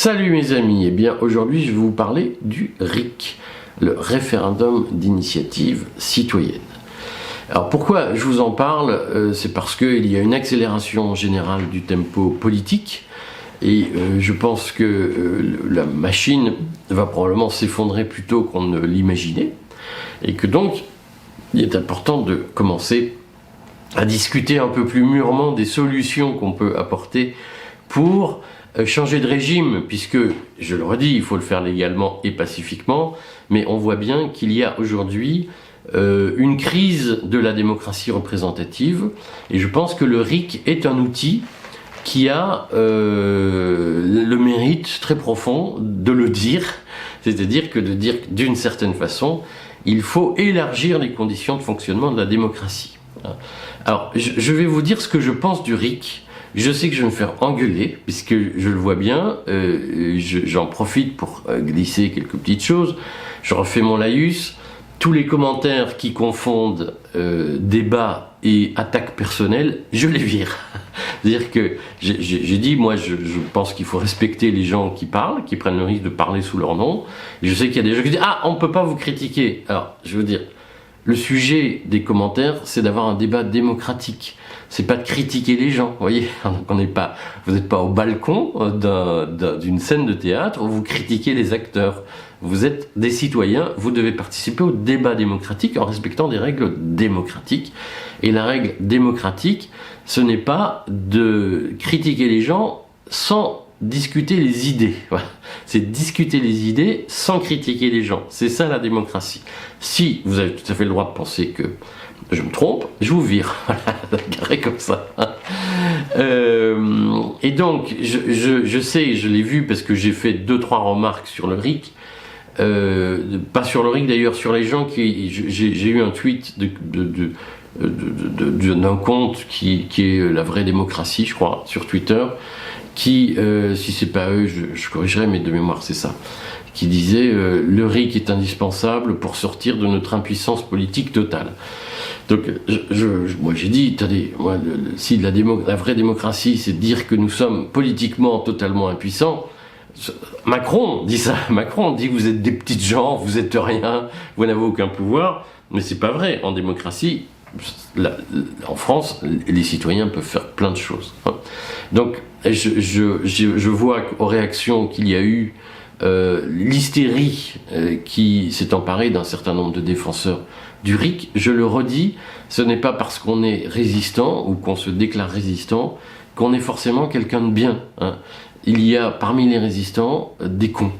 Salut mes amis, eh bien aujourd'hui je vais vous parler du RIC, le référendum d'initiative citoyenne. Alors pourquoi je vous en parle? C'est parce qu'il y a une accélération générale du tempo politique et je pense que la machine va probablement s'effondrer plus tôt qu'on ne l'imaginait et que donc il est important de commencer à discuter un peu plus mûrement des solutions qu'on peut apporter pour changer de régime, puisque, je le redis, il faut le faire légalement et pacifiquement, mais on voit bien qu'il y a aujourd'hui une crise de la démocratie représentative, et je pense que le RIC est un outil qui a le mérite très profond de le dire, c'est-à-dire que de dire d'une certaine façon, il faut élargir les conditions de fonctionnement de la démocratie. Alors, je vais vous dire ce que je pense du RIC. Je sais que je vais me faire engueuler, puisque je le vois bien, j'en profite pour glisser quelques petites choses. Je refais mon laïus. Tous les commentaires qui confondent débat et attaque personnelle, je les vire. C'est-à-dire que j'ai dit, moi je pense qu'il faut respecter les gens qui parlent, qui prennent le risque de parler sous leur nom. Et je sais qu'il y a des gens qui disent « Ah, on ne peut pas vous critiquer ». Alors, je veux dire, le sujet des commentaires, c'est d'avoir un débat démocratique. C'est pas de critiquer les gens, vous voyez. Vous n'êtes pas au balcon d'une scène de théâtre où vous critiquez les acteurs. Vous êtes des citoyens, vous devez participer au débat démocratique en respectant des règles démocratiques. Et la règle démocratique, ce n'est pas de critiquer les gens sans discuter les idées. Voilà. C'est discuter les idées sans critiquer les gens. C'est ça la démocratie. Si vous avez tout à fait le droit de penser que je me trompe, je vous vire. Voilà, carré comme ça. Et donc, je sais, je l'ai vu parce que j'ai fait 2-3 remarques sur le RIC. Pas sur le RIC d'ailleurs, sur les gens qui... J'ai eu un tweet d'un compte qui est la vraie démocratie, je crois, sur Twitter, qui, si c'est pas eux, je corrigerai, mais de mémoire c'est ça, qui disait le RIC est indispensable pour sortir de notre impuissance politique totale. Donc moi j'ai dit, attendez, moi, si la vraie démocratie c'est de dire que nous sommes politiquement totalement impuissants, Macron dit ça, Macron dit vous êtes des petites gens, vous êtes rien, vous n'avez aucun pouvoir, mais c'est pas vrai. En démocratie, en France, les citoyens peuvent faire plein de choses. Donc je vois aux réactions qu'il y a eu l'hystérie qui s'est emparée d'un certain nombre de défenseurs du RIC. Je le redis, ce n'est pas parce qu'on est résistant ou qu'on se déclare résistant qu'on est forcément quelqu'un de bien. Il y a parmi les résistants des cons,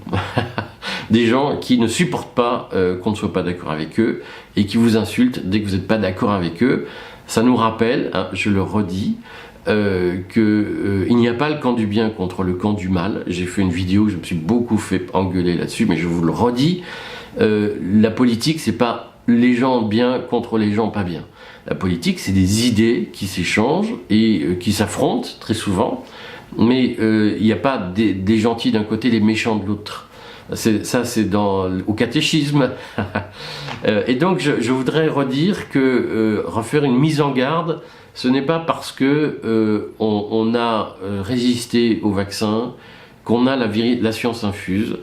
des gens qui ne supportent pas qu'on ne soit pas d'accord avec eux et qui vous insultent dès que vous n'êtes pas d'accord avec eux. Ça nous rappelle, je le redis, qu'il n'y a pas le camp du bien contre le camp du mal. J'ai fait une vidéo, je me suis beaucoup fait engueuler là-dessus, mais je vous le redis, la politique c'est pas les gens bien contre les gens pas bien. La politique c'est des idées qui s'échangent et qui s'affrontent très souvent, mais il n'y a pas des gentils d'un côté, les méchants de l'autre. Ça c'est au catéchisme. Et donc je voudrais redire que refaire une mise en garde, ce n'est pas parce que on a résisté au vaccin qu'on a la science infuse,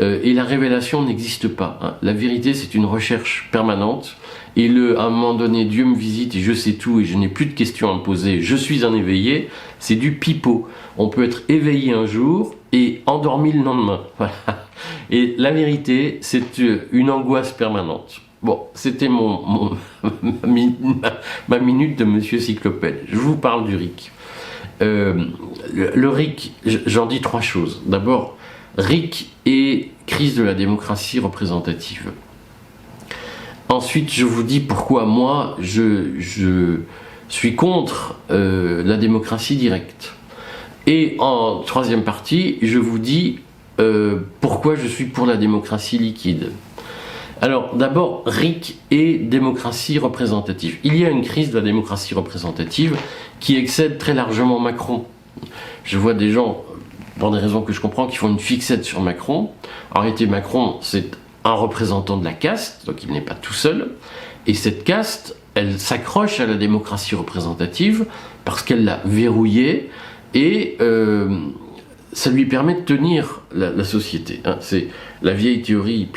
et la révélation n'existe pas. La vérité, c'est une recherche permanente, et à un moment donné, Dieu me visite et je sais tout et je n'ai plus de questions à me poser, je suis un éveillé, c'est du pipeau. On peut être éveillé un jour et endormi le lendemain. Voilà. Et la vérité, c'est une angoisse permanente. Bon, c'était ma minute de Monsieur Cyclopède. Je vous parle du RIC. Le RIC, j'en dis 3 choses. D'abord, RIC et crise de la démocratie représentative. Ensuite, je vous dis pourquoi moi, je suis contre la démocratie directe. Et en 3e partie, je vous dis pourquoi je suis pour la démocratie liquide. Alors, d'abord, RIC et démocratie représentative. Il y a une crise de la démocratie représentative qui excède très largement Macron. Je vois des gens, pour des raisons que je comprends, qui font une fixette sur Macron. En réalité, Macron, c'est un représentant de la caste, donc il n'est pas tout seul. Et cette caste, elle s'accroche à la démocratie représentative parce qu'elle l'a verrouillée et ça lui permet de tenir la société. Hein. C'est la vieille théorie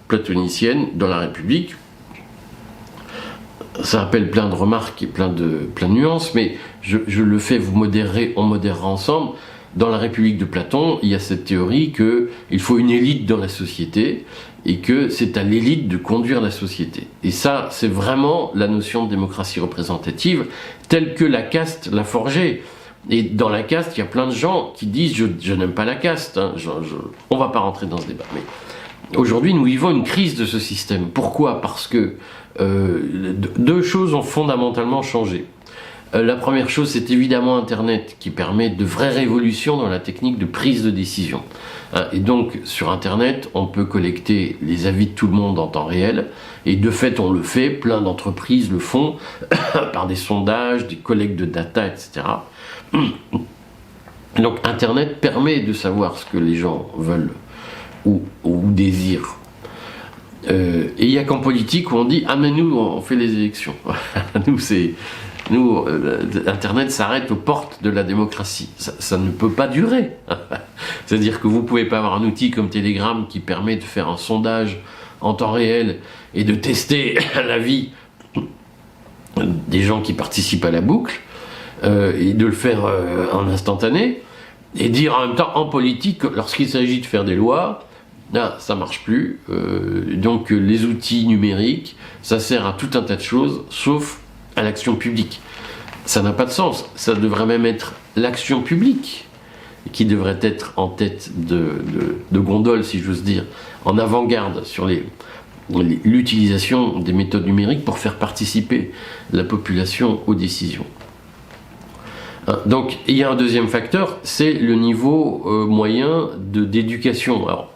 platonicienne dans la République. Ça appelle plein de remarques et plein de nuances, mais je le fais, vous modérerez, on modérera ensemble. Dans la République de Platon, il y a cette théorie qu'il faut une élite dans la société et que c'est à l'élite de conduire la société. Et ça, c'est vraiment la notion de démocratie représentative telle que la caste l'a forgée. Et dans la caste, il y a plein de gens qui disent je n'aime pas la caste. Hein, on ne va pas rentrer dans ce débat. Mais aujourd'hui, nous vivons une crise de ce système. Pourquoi ? Parce que deux choses ont fondamentalement changé. La première chose, c'est évidemment Internet, qui permet de vraies révolutions dans la technique de prise de décision. Et donc, sur Internet, on peut collecter les avis de tout le monde en temps réel, et de fait, on le fait, plein d'entreprises le font, par des sondages, des collectes de data, etc. Donc, Internet permet de savoir ce que les gens veulent ou désirent. Et il n'y a qu'en politique où on dit « Ah, mais nous, on fait les élections. » Nous, Internet s'arrête aux portes de la démocratie. Ça ne peut pas durer. C'est-à-dire que vous ne pouvez pas avoir un outil comme Telegram qui permet de faire un sondage en temps réel et de tester l'avis des gens qui participent à la boucle, et de le faire en instantané, et dire en même temps, en politique, lorsqu'il s'agit de faire des lois, ça ne marche plus. Donc les outils numériques, ça sert à tout un tas de choses, sauf à l'action publique. Ça n'a pas de sens. Ça devrait même être l'action publique qui devrait être en tête de gondole, si j'ose dire, en avant-garde sur l'utilisation des méthodes numériques pour faire participer la population aux décisions. Donc il y a un deuxième facteur, c'est le niveau moyen d'éducation. Alors,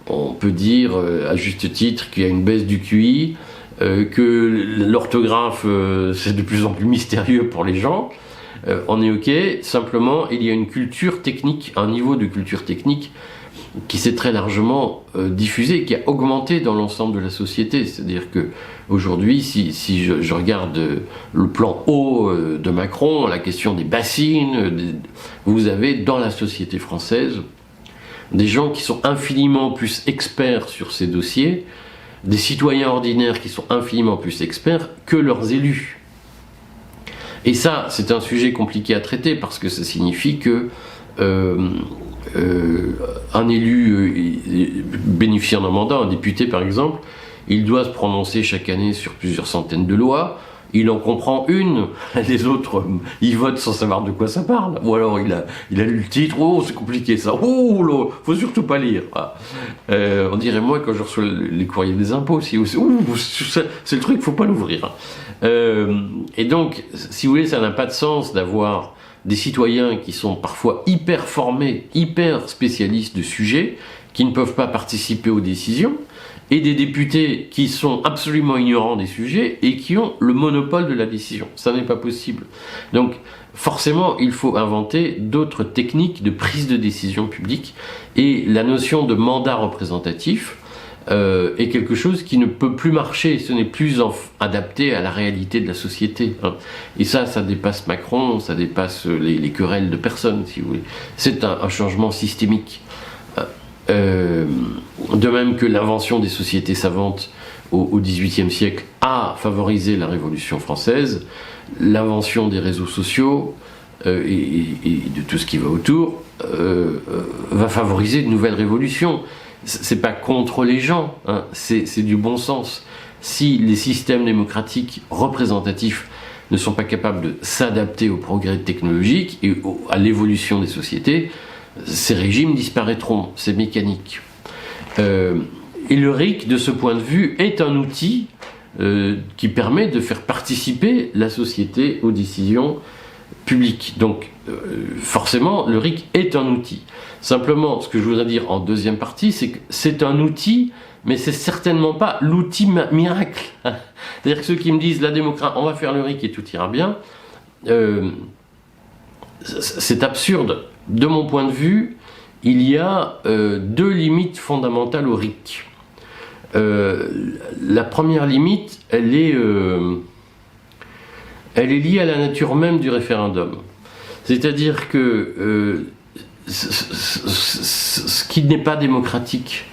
on peut dire à juste titre qu'il y a une baisse du QI, que l'orthographe c'est de plus en plus mystérieux pour les gens, on est ok, simplement il y a une culture technique, un niveau de culture technique qui s'est très largement diffusé, qui a augmenté dans l'ensemble de la société. C'est-à-dire que aujourd'hui, si je regarde le plan haut de Macron, la question des bassines, vous avez dans la société française des gens qui sont infiniment plus experts sur ces dossiers, des citoyens ordinaires qui sont infiniment plus experts que leurs élus. Et ça, c'est un sujet compliqué à traiter parce que ça signifie que un élu bénéficiant d'un mandat, un député par exemple, il doit se prononcer chaque année sur plusieurs centaines de lois. Il en comprend une, les autres, ils votent sans savoir de quoi ça parle. Ou alors il a lu le titre, oh c'est compliqué ça, oh là, faut surtout pas lire. On dirait moi quand je reçois les courriers des impôts aussi, c'est le truc, faut pas l'ouvrir. Et donc, si vous voulez, ça n'a pas de sens d'avoir des citoyens qui sont parfois hyper formés, hyper spécialistes de sujets, qui ne peuvent pas participer aux décisions, et des députés qui sont absolument ignorants des sujets et qui ont le monopole de la décision. Ça n'est pas possible. Donc, forcément, il faut inventer d'autres techniques de prise de décision publique, et la notion de mandat représentatif est quelque chose qui ne peut plus marcher, ce n'est plus adapté à la réalité de la société. Et ça dépasse Macron, ça dépasse les querelles de personnes, si vous voulez. C'est un changement systémique. De même que l'invention des sociétés savantes au XVIIIe siècle a favorisé la Révolution française, l'invention des réseaux sociaux et de tout ce qui va autour va favoriser de nouvelles révolutions. C'est pas contre les gens, hein, c'est du bon sens. Si les systèmes démocratiques représentatifs ne sont pas capables de s'adapter aux progrès technologiques et à l'évolution des sociétés, ces régimes disparaîtront, c'est mécanique. Et le RIC, de ce point de vue, est un outil qui permet de faire participer la société aux décisions publiques. Donc, forcément, le RIC est un outil. Simplement, ce que je voudrais dire en deuxième partie, c'est que c'est un outil, mais c'est certainement pas l'outil miracle. C'est-à-dire que ceux qui me disent la démocratie, on va faire le RIC et tout ira bien, c'est absurde. De mon point de vue, il y a deux limites fondamentales au RIC. La première limite, elle est liée à la nature même du référendum. C'est-à-dire que ce qui n'est pas démocratique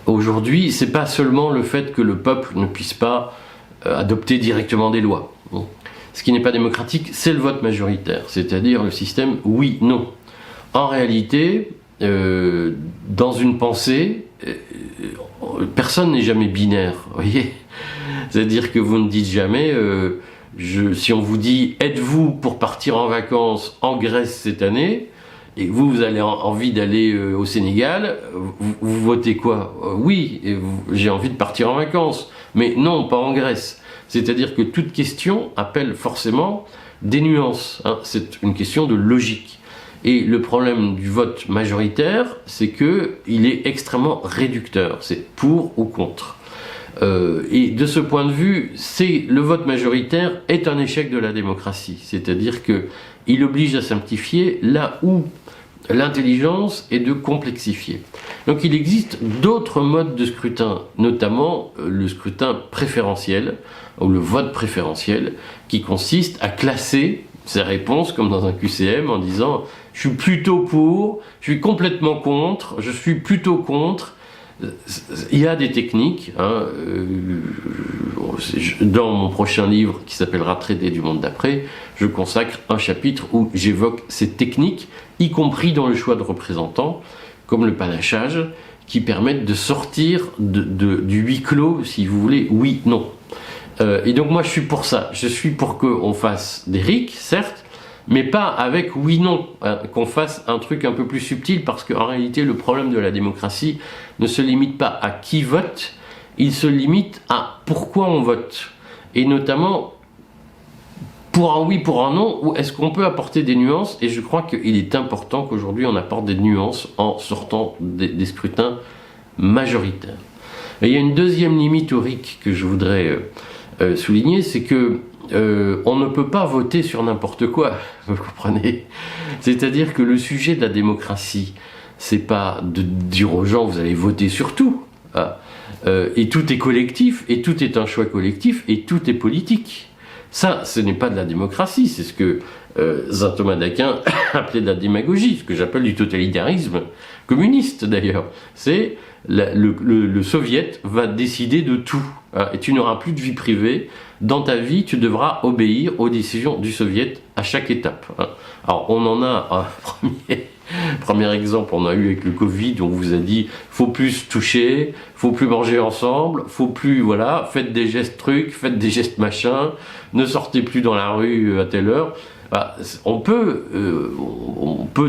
aujourd'hui, c'est pas seulement le fait que le peuple ne puisse pas adopter directement des lois. Bon. Ce qui n'est pas démocratique, c'est le vote majoritaire, c'est-à-dire le système oui-non. En réalité, dans une pensée, personne n'est jamais binaire, vous voyez. C'est-à-dire que vous ne dites jamais, si on vous dit « êtes-vous pour partir en vacances en Grèce cette année ?» et vous avez envie d'aller au Sénégal, vous votez quoi? Oui, j'ai envie de partir en vacances, mais non, pas en Grèce. C'est-à-dire que toute question appelle forcément des nuances, hein. C'est une question de logique. Et le problème du vote majoritaire, c'est qu'il est extrêmement réducteur, c'est pour ou contre. Et de ce point de vue, le vote majoritaire est un échec de la démocratie, c'est-à-dire qu'il oblige à simplifier là où l'intelligence est de complexifier. Donc il existe d'autres modes de scrutin, notamment le scrutin préférentiel, ou le vote préférentiel, qui consiste à classer ses réponses comme dans un QCM en disant « je suis plutôt pour »,« je suis complètement contre »,« je suis plutôt contre ». Il y a des techniques, hein, dans mon prochain livre qui s'appellera Traité du monde d'après, je consacre un chapitre où j'évoque ces techniques, y compris dans le choix de représentants, comme le panachage, qui permettent de sortir du huis clos, si vous voulez, oui-non. Et donc moi je suis pour ça, je suis pour qu'on fasse des RIC, certes, mais pas avec oui-non, hein, qu'on fasse un truc un peu plus subtil, parce qu'en réalité le problème de la démocratie ne se limite pas à qui vote, il se limite à pourquoi on vote, et notamment pour un oui, pour un non, ou est-ce qu'on peut apporter des nuances, et je crois qu'il est important qu'aujourd'hui on apporte des nuances en sortant des scrutins majoritaires. Et il y a une deuxième limite au RIC que je voudrais souligner, c'est que on ne peut pas voter sur n'importe quoi, vous comprenez? C'est-à-dire que le sujet de la démocratie, c'est pas de dire aux gens vous allez voter sur tout, hein, et tout est collectif, et tout est un choix collectif, et tout est politique. Ça, ce n'est pas de la démocratie, c'est ce que Saint Thomas d'Aquin appelait de la démagogie, ce que j'appelle du totalitarisme communiste d'ailleurs. C'est le soviet va décider de tout, hein, et tu n'auras plus de vie privée. Dans ta vie, tu devras obéir aux décisions du soviet à chaque étape, hein. Alors, on en a un premier exemple, on a eu avec le Covid, on vous a dit faut plus se toucher, faut plus manger ensemble, faut plus, voilà, faites des gestes trucs, faites des gestes machin, ne sortez plus dans la rue à telle heure. Bah, on peut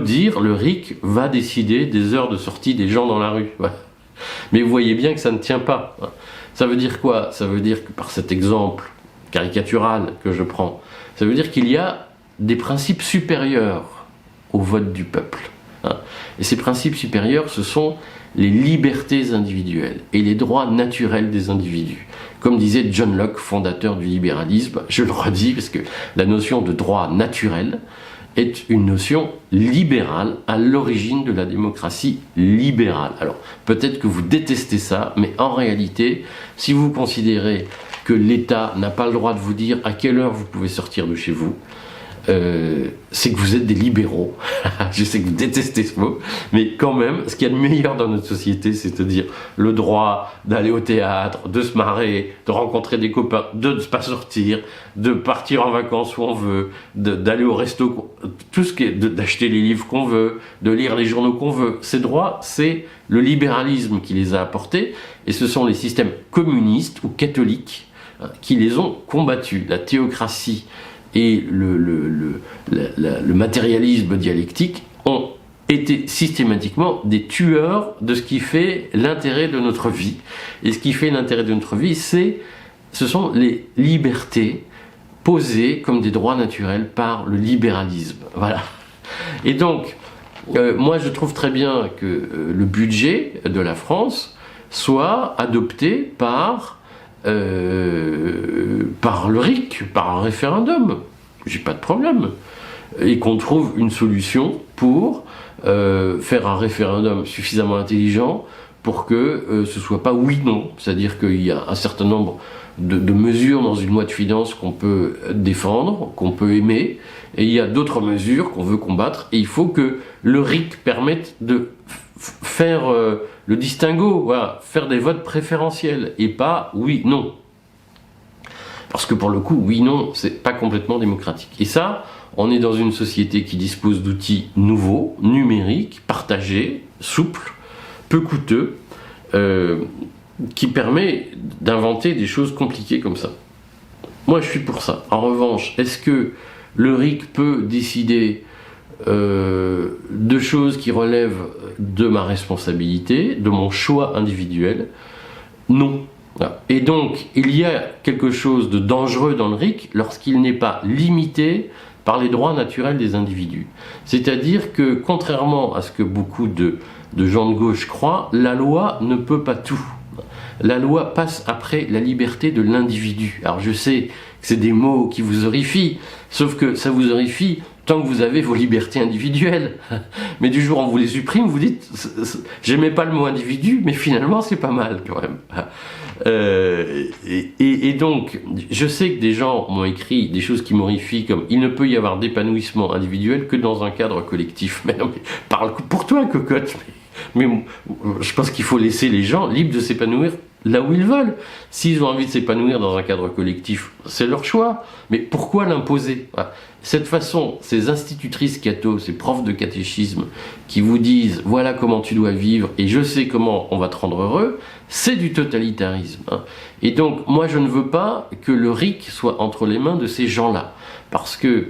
dire le RIC va décider des heures de sortie des gens dans la rue. Ouais. Mais vous voyez bien que ça ne tient pas. Ça veut dire quoi? Ça veut dire que par cet exemple caricatural que je prends, ça veut dire qu'il y a des principes supérieurs au vote du peuple. Et ces principes supérieurs, ce sont les libertés individuelles et les droits naturels des individus. Comme disait John Locke, fondateur du libéralisme, je le redis parce que la notion de droit naturel est une notion libérale à l'origine de la démocratie libérale. Alors peut-être que vous détestez ça, mais en réalité, si vous considérez que l'État n'a pas le droit de vous dire à quelle heure vous pouvez sortir de chez vous, c'est que vous êtes des libéraux. Je sais que vous détestez ce mot, mais quand même, ce qu'il y a de meilleur dans notre société, c'est-à-dire le droit d'aller au théâtre, de se marrer, de rencontrer des copains, de ne pas sortir, de partir en vacances où on veut, d'aller au resto, tout ce qui est d'acheter les livres qu'on veut, de lire les journaux qu'on veut. Ces droits, c'est le libéralisme qui les a apportés, et ce sont les systèmes communistes ou catholiques qui les ont combattus. La théocratie et le matérialisme dialectique ont été systématiquement des tueurs de ce qui fait l'intérêt de notre vie. Et ce qui fait l'intérêt de notre vie, ce sont les libertés posées comme des droits naturels par le libéralisme. Voilà. Et donc, moi je trouve très bien que le budget de la France soit adopté par le RIC, par un référendum, j'ai pas de problème, et qu'on trouve une solution pour faire un référendum suffisamment intelligent pour que ce soit pas oui-non, c'est-à-dire qu'il y a un certain nombre de mesures dans une loi de finances qu'on peut défendre, qu'on peut aimer, et il y a d'autres mesures qu'on veut combattre, et il faut que le RIC permette de faire le distinguo, voilà, faire des votes préférentiels, et pas oui-non. Parce que pour le coup, oui-non, c'est pas complètement démocratique. Et ça, on est dans une société qui dispose d'outils nouveaux, numériques, partagés, souples, peu coûteux, qui permet d'inventer des choses compliquées comme ça. Moi, je suis pour ça. En revanche, est-ce que le RIC peut décider de choses qui relèvent de ma responsabilité, de mon choix individuel? Non. Et donc, il y a quelque chose de dangereux dans le RIC lorsqu'il n'est pas limité par les droits naturels des individus. C'est-à-dire que, contrairement à ce que beaucoup de gens de gauche croient, la loi ne peut pas tout. La loi passe après la liberté de l'individu. Alors je sais que c'est des mots qui vous horrifient, sauf que ça vous horrifie tant que vous avez vos libertés individuelles. Mais du jour où on vous les supprime, vous dites « j'aimais pas le mot individu, mais finalement c'est pas mal quand même ». Et donc, je sais que des gens m'ont écrit des choses qui m'horrifient, comme « il ne peut y avoir d'épanouissement individuel que dans un cadre collectif ». Mais non, mais parle pour toi, cocotte. Mais je pense qu'il faut laisser les gens libres de s'épanouir là où ils veulent. S'ils ont envie de s'épanouir dans un cadre collectif, c'est leur choix. Mais pourquoi l'imposer? Cette façon, ces institutrices catho, ces profs de catéchisme qui vous disent « voilà comment tu dois vivre et je sais comment on va te rendre heureux », c'est du totalitarisme. Et donc, moi, je ne veux pas que le RIC soit entre les mains de ces gens-là, parce que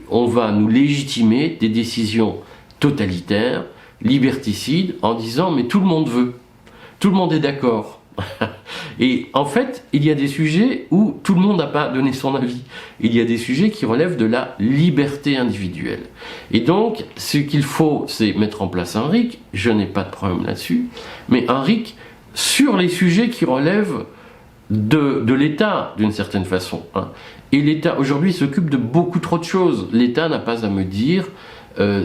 on va nous légitimer des décisions totalitaires, liberticides, en disant « mais tout le monde veut, tout le monde est d'accord ». Et en fait, il y a des sujets où tout le monde n'a pas donné son avis. Il y a des sujets qui relèvent de la liberté individuelle. Et donc, ce qu'il faut, c'est mettre en place un RIC, je n'ai pas de problème là-dessus, mais un RIC sur les sujets qui relèvent de l'État, d'une certaine façon. Et l'État, aujourd'hui, s'occupe de beaucoup trop de choses. L'État n'a pas à me dire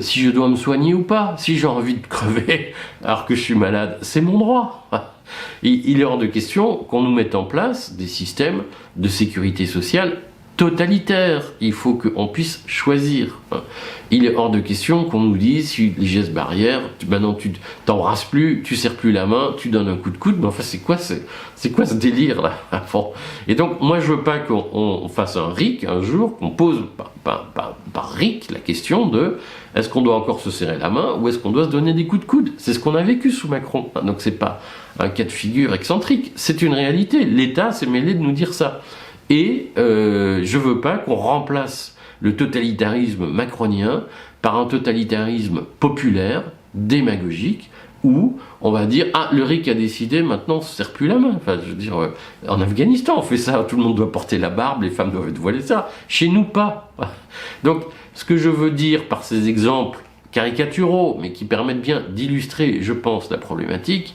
si je dois me soigner ou pas. Si j'ai envie de crever alors que je suis malade, c'est mon droit. Il est hors de question qu'on nous mette en place des systèmes de sécurité sociale totalitaires. Il faut qu'on puisse choisir. Il est hors de question qu'on nous dise, si les gestes barrières, maintenant tu t'embrasses plus, tu serres plus la main, tu donnes un coup de coude, mais enfin c'est quoi ce délire là? Et donc moi je veux pas qu'on fasse un RIC un jour, qu'on pose par RIC la question de est-ce qu'on doit encore se serrer la main ou est-ce qu'on doit se donner des coups de coude? C'est ce qu'on a vécu sous Macron. Donc c'est pas un cas de figure excentrique, c'est une réalité. L'État s'est mêlé de nous dire ça. Et je veux pas qu'on remplace le totalitarisme macronien par un totalitarisme populaire, démagogique, où on va dire « Ah, le RIC a décidé, maintenant on ne se serre plus la main ». Enfin, je veux dire, en Afghanistan on fait ça, tout le monde doit porter la barbe, les femmes doivent être voilées, ça. Chez nous, pas. Donc, ce que je veux dire par ces exemples caricaturaux, mais qui permettent bien d'illustrer, je pense, la problématique,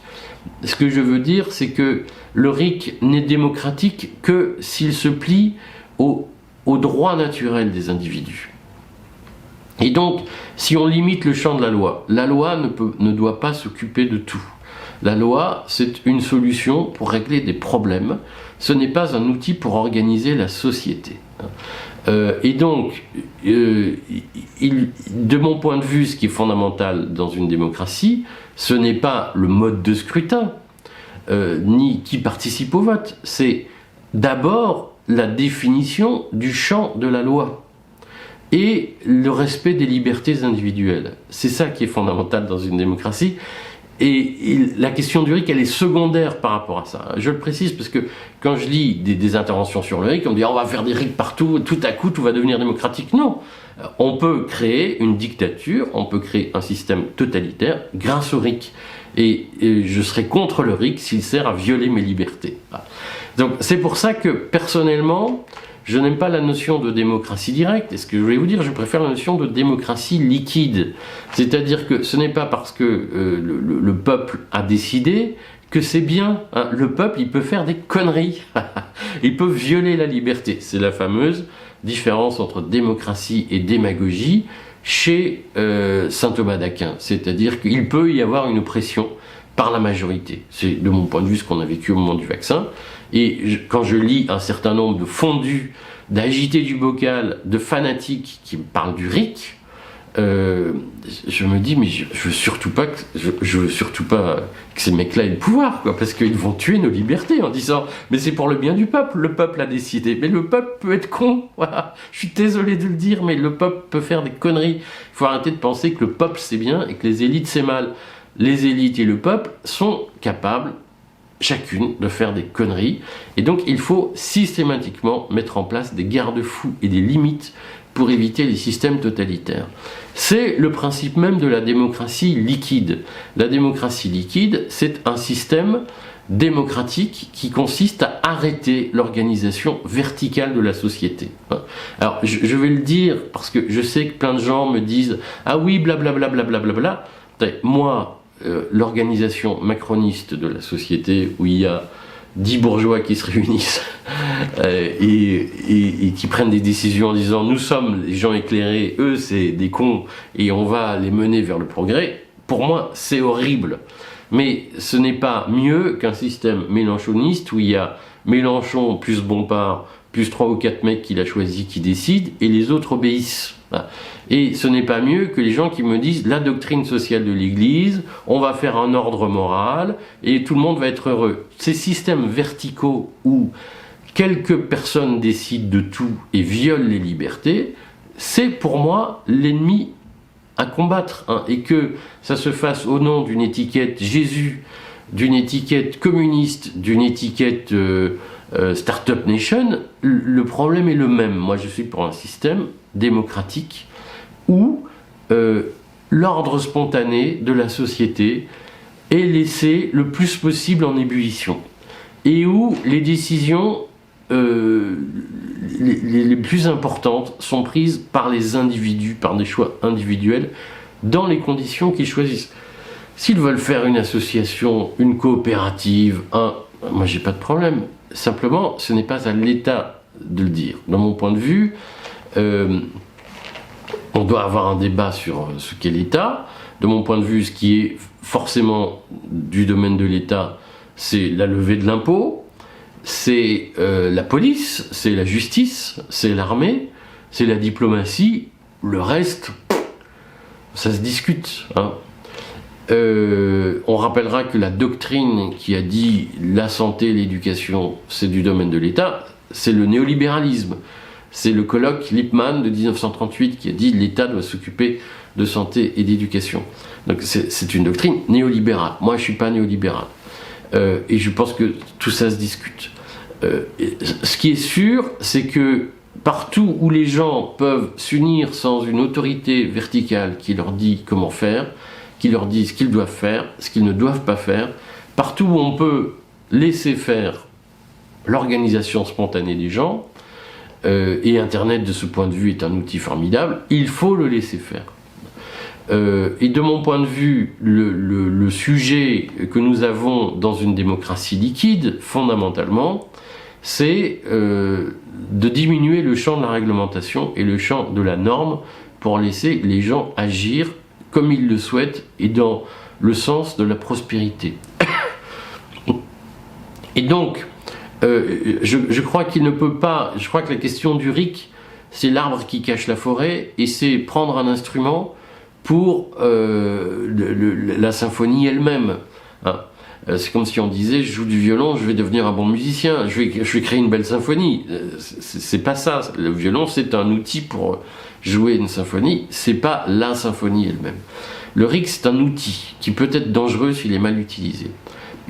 ce que je veux dire, c'est que le RIC n'est démocratique que s'il se plie aux droits naturels des individus. Et donc, si on limite le champ de la loi ne doit pas s'occuper de tout. La loi, c'est une solution pour régler des problèmes, ce n'est pas un outil pour organiser la société. Et donc, de mon point de vue, ce qui est fondamental dans une démocratie, ce n'est pas le mode de scrutin, ni qui participe au vote, c'est d'abord la définition du champ de la loi et le respect des libertés individuelles. C'est ça qui est fondamental dans une démocratie. Et la question du RIC, elle est secondaire par rapport à ça. Je le précise parce que quand je lis des interventions sur le RIC, on me dit on va faire des RIC partout, tout à coup tout va devenir démocratique. Non, on peut créer une dictature, on peut créer un système totalitaire grâce au RIC. Et je serai contre le RIC s'il sert à violer mes libertés. Donc c'est pour ça que personnellement, je n'aime pas la notion de démocratie directe, et ce que je voulais vous dire, je préfère la notion de démocratie liquide. C'est-à-dire que ce n'est pas parce que le peuple a décidé que c'est bien. Le peuple, il peut faire des conneries. Il peut violer la liberté. C'est la fameuse différence entre démocratie et démagogie chez saint Thomas d'Aquin. C'est-à-dire qu'il peut y avoir une oppression par la majorité. C'est de mon point de vue ce qu'on a vécu au moment du vaccin. Et quand je lis un certain nombre de fondus, d'agités du bocal, de fanatiques qui me parlent du RIC, je me dis, mais je veux surtout pas que ces mecs-là aient le pouvoir, quoi, parce qu'ils vont tuer nos libertés en disant, mais c'est pour le bien du peuple, le peuple a décidé. Mais le peuple peut être con, voilà. Je suis désolé de le dire, mais le peuple peut faire des conneries. Il faut arrêter de penser que le peuple c'est bien et que les élites c'est mal. Les élites et le peuple sont capables, chacune, de faire des conneries. Et donc il faut systématiquement mettre en place des garde-fous et des limites pour éviter les systèmes totalitaires. C'est le principe même de la démocratie liquide. La démocratie liquide, c'est un système démocratique qui consiste à arrêter l'organisation verticale de la société. Alors, je vais le dire parce que je sais que plein de gens me disent « Ah oui, blablabla, blablabla ». Moi, l'organisation macroniste de la société où il y a 10 bourgeois qui se réunissent et qui prennent des décisions en disant nous sommes les gens éclairés, eux c'est des cons et on va les mener vers le progrès, pour moi c'est horrible. Mais ce n'est pas mieux qu'un système mélenchoniste où il y a Mélenchon plus Bompard plus 3 ou 4 mecs qu'il a choisi qui décident et les autres obéissent. Et ce n'est pas mieux que les gens qui me disent la doctrine sociale de l'Église, on va faire un ordre moral et tout le monde va être heureux. Ces systèmes verticaux où quelques personnes décident de tout et violent les libertés, c'est pour moi l'ennemi à combattre. Et que ça se fasse au nom d'une étiquette Jésus, d'une étiquette communiste, d'une étiquette Startup Nation, le problème est le même. Moi je suis pour un système démocratique où l'ordre spontané de la société est laissé le plus possible en ébullition et où les décisions les plus importantes sont prises par les individus, par des choix individuels dans les conditions qu'ils choisissent. S'ils veulent faire une association, une coopérative, moi j'ai pas de problème. Simplement, ce n'est pas à l'État de le dire. Dans mon point de vue, on doit avoir un débat sur ce qu'est l'État. De mon point de vue, ce qui est forcément du domaine de l'État, c'est la levée de l'impôt, c'est la police, c'est la justice, c'est l'armée, c'est la diplomatie. Le reste, ça se discute. On rappellera que la doctrine qui a dit la santé, l'éducation, c'est du domaine de l'État, c'est le néolibéralisme. C'est le colloque Lippmann de 1938 qui a dit l'État doit s'occuper de santé et d'éducation. Donc c'est une doctrine néolibérale. Moi je ne suis pas néolibéral. Et je pense que tout ça se discute. Ce qui est sûr, c'est que partout où les gens peuvent s'unir sans une autorité verticale qui leur dit comment faire, qui leur dit ce qu'ils doivent faire, ce qu'ils ne doivent pas faire, partout où on peut laisser faire l'organisation spontanée des gens, et Internet de ce point de vue est un outil formidable, il faut le laisser faire. Et de mon point de vue, le sujet que nous avons dans une démocratie liquide, fondamentalement, c'est de diminuer le champ de la réglementation et le champ de la norme pour laisser les gens agir comme ils le souhaitent et dans le sens de la prospérité. Et donc, je crois qu'il ne peut pas, je crois que la question du RIC, c'est l'arbre qui cache la forêt et c'est prendre un instrument pour la symphonie elle-même. C'est comme si on disait je joue du violon, je vais devenir un bon musicien, je vais créer une belle symphonie. C'est pas ça. Le violon c'est un outil pour jouer une symphonie, c'est pas la symphonie elle-même. Le RIC c'est un outil qui peut être dangereux s'il est mal utilisé.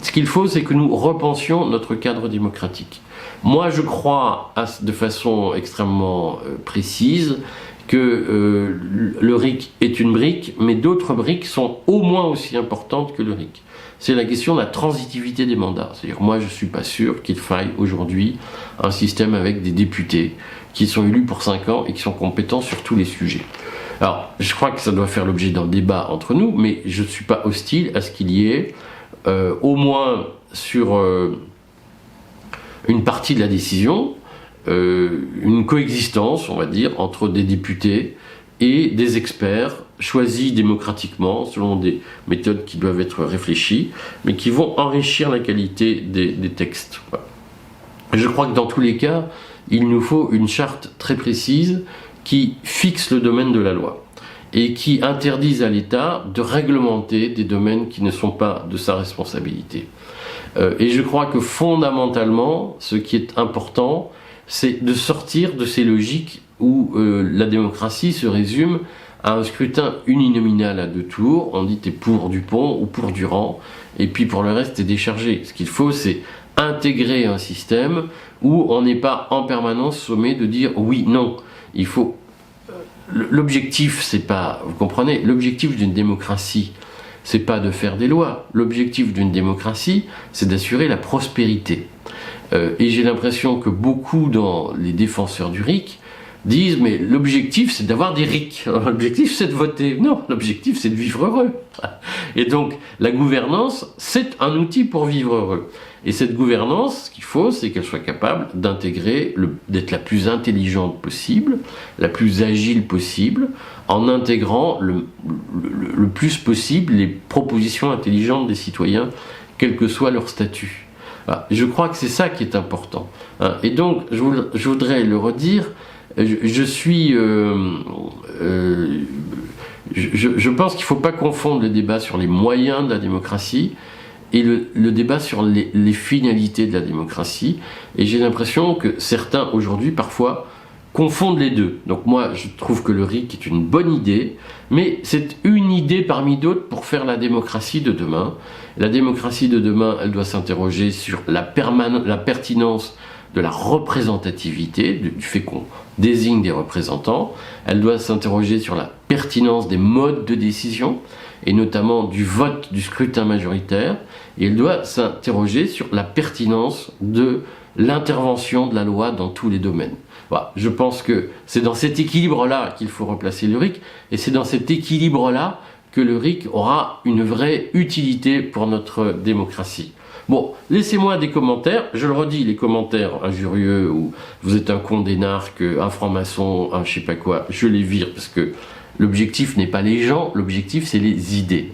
Ce qu'il faut c'est que nous repensions notre cadre démocratique. Moi je crois de façon extrêmement précise que le RIC est une brique, mais d'autres briques sont au moins aussi importantes que le RIC. C'est la question de la transitivité des mandats. C'est-à-dire, moi, je ne suis pas sûr qu'il faille aujourd'hui un système avec des députés qui sont élus pour 5 ans et qui sont compétents sur tous les sujets. Alors, je crois que ça doit faire l'objet d'un débat entre nous, mais je ne suis pas hostile à ce qu'il y ait, au moins sur une partie de la décision, une coexistence, on va dire, entre des députés et des experts choisis démocratiquement, selon des méthodes qui doivent être réfléchies, mais qui vont enrichir la qualité des textes. Voilà. Je crois que dans tous les cas, il nous faut une charte très précise qui fixe le domaine de la loi et qui interdise à l'État de réglementer des domaines qui ne sont pas de sa responsabilité. Et je crois que fondamentalement, ce qui est important, c'est de sortir de ces logiques où la démocratie se résume à un scrutin uninominal à 2 tours. On dit t'es pour Dupont ou pour Durand, et puis pour le reste t'es déchargé. Ce qu'il faut, c'est intégrer un système où on n'est pas en permanence sommé de dire oui, non. Il faut... L'objectif, c'est pas... Vous comprenez? L'objectif d'une démocratie, c'est pas de faire des lois. L'objectif d'une démocratie, c'est d'assurer la prospérité. Et j'ai l'impression que beaucoup dans les défenseurs du RIC disent mais l'objectif c'est d'avoir des RIC, l'objectif c'est de voter. Non, l'objectif c'est de vivre heureux. Et donc la gouvernance c'est un outil pour vivre heureux. Et cette gouvernance, ce qu'il faut, c'est qu'elle soit capable d'intégrer, d'être la plus intelligente possible, la plus agile possible, en intégrant le plus possible les propositions intelligentes des citoyens, quel que soit leur statut. Je crois que c'est ça qui est important. Et donc, je voudrais le redire, je pense qu'il ne faut pas confondre le débat sur les moyens de la démocratie et le débat sur les finalités de la démocratie. Et j'ai l'impression que certains, aujourd'hui, parfois, confondent les deux. Donc moi, je trouve que le RIC est une bonne idée, mais c'est une idée parmi d'autres pour faire la démocratie de demain. La démocratie de demain, elle doit s'interroger sur la pertinence de la représentativité, du fait qu'on désigne des représentants. Elle doit s'interroger sur la pertinence des modes de décision, et notamment du vote, du scrutin majoritaire. Et elle doit s'interroger sur la pertinence de l'intervention de la loi dans tous les domaines. Voilà, je pense que c'est dans cet équilibre-là qu'il faut replacer le RIC, et c'est dans cet équilibre-là que le RIC aura une vraie utilité pour notre démocratie. Bon, laissez-moi des commentaires, je le redis, les commentaires injurieux, ou vous êtes un con d'énarque, un franc-maçon, un je sais pas quoi, je les vire, parce que l'objectif n'est pas les gens, l'objectif c'est les idées.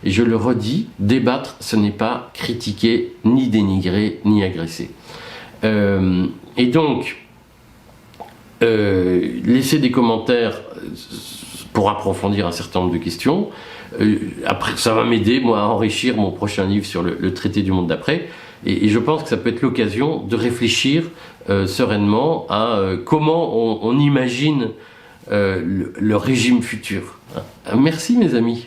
Et je le redis, débattre, ce n'est pas critiquer, ni dénigrer, ni agresser. Et donc, laissez des commentaires pour approfondir un certain nombre de questions. Après, ça va m'aider, moi, à enrichir mon prochain livre sur le traité du monde d'après. Et je pense que ça peut être l'occasion de réfléchir sereinement à comment on imagine le régime futur. Merci, mes amis.